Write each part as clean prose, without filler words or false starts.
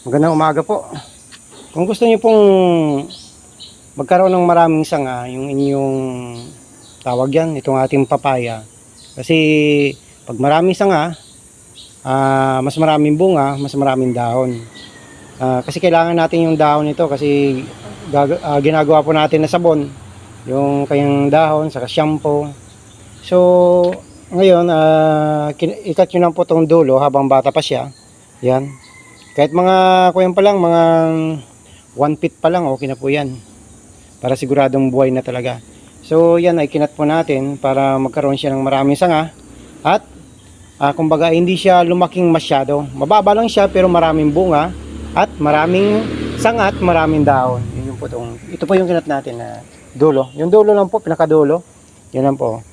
Magandang umaga po. Kung gusto niyo pong magkaroon ng maraming sanga, yung inyong tawag yan, itong ating papaya. Kasi pag maraming sanga, mas maraming bunga, mas maraming dahon. Kasi kailangan natin yung dahon nito kasi ginagawa po natin na sabon, yung kanyang dahon, saka shampoo. So, ngayon, ikat nyo lang po itong dulo habang bata pa siya. Yan. Kahit mga kuyan pa lang, mga 1 feet pa lang, okay na po yan. Para siguradong buhay na talaga. So yan ay kinat po natin para magkaroon siya ng maraming sanga. At kumbaga hindi siya lumaking masyado. Mababa lang siya pero maraming bunga. At maraming sanga at maraming dahon. Yun po ito po yung kinat natin na dulo. Yung dulo lang po, pinakadulo. Yan lang po.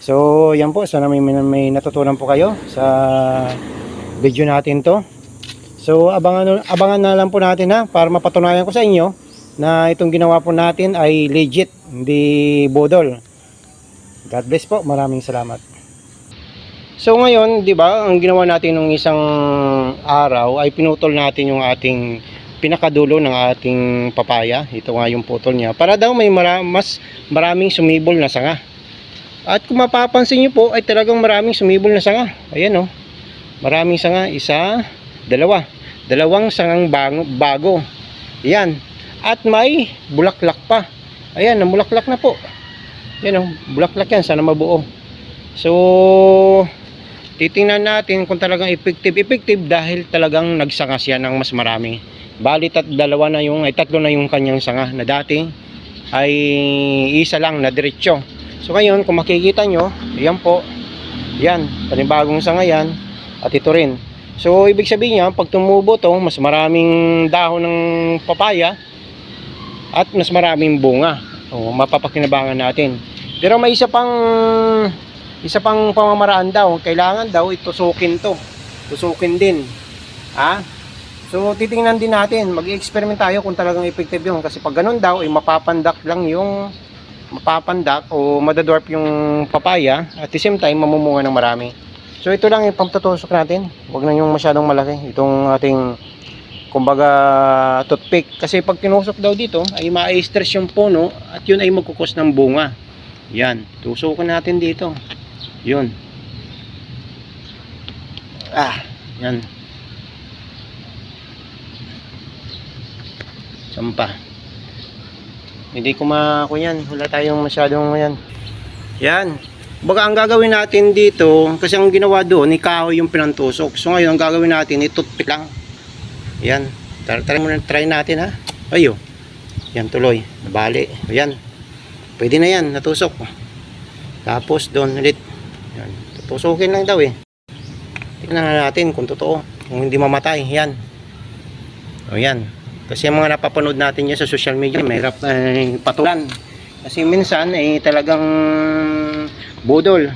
So yan po, sana may natutunan po kayo sa video natin to. So abangan na lang po natin para mapatunayan ko sa inyo na itong ginawa po natin ay legit, hindi bodol. God bless po, maraming salamat. So ngayon, 'di ba, ang ginawa natin nung isang araw ay pinutol natin yung ating pinakadulo ng ating papaya. Ito nga yung putol niya para daw may mas maraming sumibol na sanga. At kung mapapansin niyo po ay talagang maraming sumibol na sanga. Ayan oh. Maraming sanga, isa, dalawang sangang bago. Yan. At may bulaklak pa. Ayan, namulaklak na po. Yan o, bulaklak yan, sana mabuo. So titingnan natin kung talagang effective dahil talagang nagsanga siya ng mas marami. Bali tatlo na yung kanyang sanga na dati ay isa lang na diretso. So ngayon kung makikita nyo, yan po. Yan, panibagong sanga yan. At ito rin. So ibig sabihin niya, pag tumubo to, mas maraming dahon ng papaya at mas maraming bunga. O mapapakinabangan natin. Pero may isa pang pamamaraan daw. Kailangan daw itusukin to. Tusukin din. So titingnan din natin, mag-experiment tayo kung talagang effective yun. Kasi pag ganun daw, ay mapapandak o madadwarp yung papaya. At the same time, mamumunga ng marami. So ito lang yung pamtutusok natin. Huwag na yung masyadong malaki. Itong ating kumbaga toothpick. Kasi pag tinusok daw dito ay ma-stress yung puno at yun ay magkukos ng bunga. Yan. Tusukin natin dito. Yun. Yan. Sampa. Hindi ko yan. Wala tayong masyadong yan. Yan. Baga ang gagawin natin dito, kasi ang ginawa doon, kahoy yung pinantusok. So ngayon, ang gagawin natin, toothpick lang. Yan. Try natin Ayo. Yan tuloy. Nabali. Yan. Pwede na yan. Natusok. Tapos doon ulit. Yan. Tutusukin lang daw Tingnan na natin kung totoo. Kung hindi mamatay. Yan. O yan. Kasi ang mga napapanood natin yan sa social media, mahirap patulan. Kasi minsan talagang budol.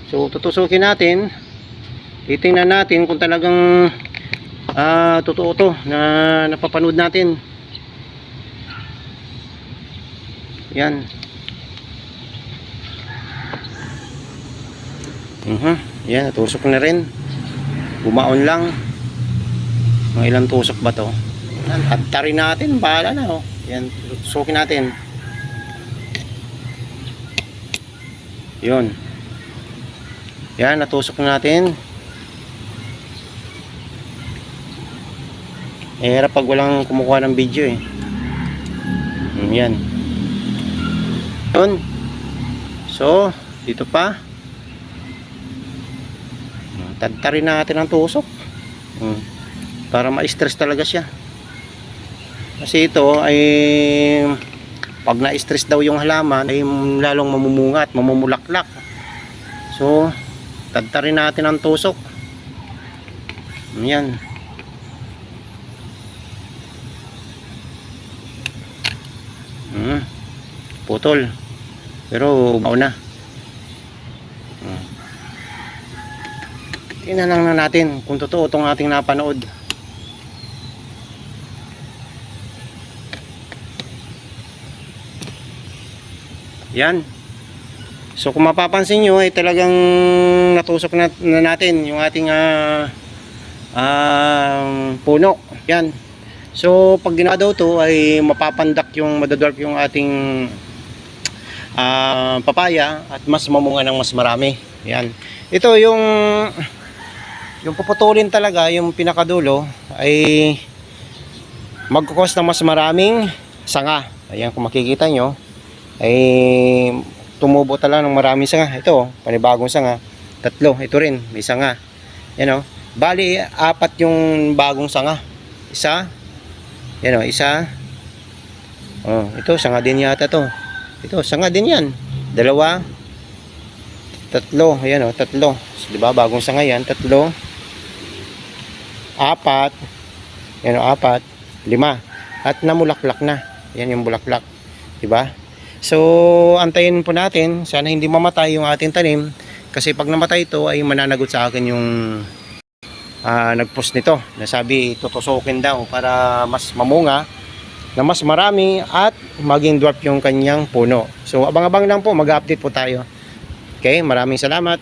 So tutusukin natin. Titingnan natin kung talagang totoo to na napapanood natin. Yan. Yan, natusok na rin. Bumaon lang. Mga ilang tusok ba to? At tarin natin, bahala na Yan, tutusukin natin. Yun. Yan, natusok natin. Hirap pag walang kumukuha ng video Yan. Yun. So, dito pa. Tadtarin natin ang tusok. Para ma-stress talaga siya. Kasi ito ay pag na-stress daw yung halaman ay lalong mamumunga at mamumulaklak. So, tadtarin natin ang tusok. Yan. Putol. Pero mauna. Tingnan lang natin kung totoo itong ating napanood. Yan. So kung mapapansin nyo ay talagang natusok na natin yung ating puno. Yan. So pag ginawa daw to ay mapapandak yung madadwarf yung ating papaya at mas mamunga ng mas marami. Yan. Ito yung puputulin talaga, yung pinakadulo ay magkukos ng mas maraming sanga. Ayan, kung makikita nyo ay tumubo talaga ng maraming sanga. Ito, panibagong sanga. 3, ito rin, may sanga. Yan o. Bali, 4 yung bagong sanga. Isa. Yan o, isa. Oh, ito, sanga din yata to. Ito, sanga din yan. 2. 3. Ayan o, 3. So, diba, bagong sanga yan. 3. 4. Yan o, 4. 5. At namulaklak na. Yan yung bulaklak. Diba? So, antayin po natin. Sana hindi mamatay yung ating tanim. Kasi pag namatay ito, ay mananagot sa akin yung nag-post nito. Nasabi, tutusukin daw para mas mamunga na mas marami at maging dwarf yung kanyang puno. So, abang-abang lang po. Mag-update po tayo. Okay, maraming salamat.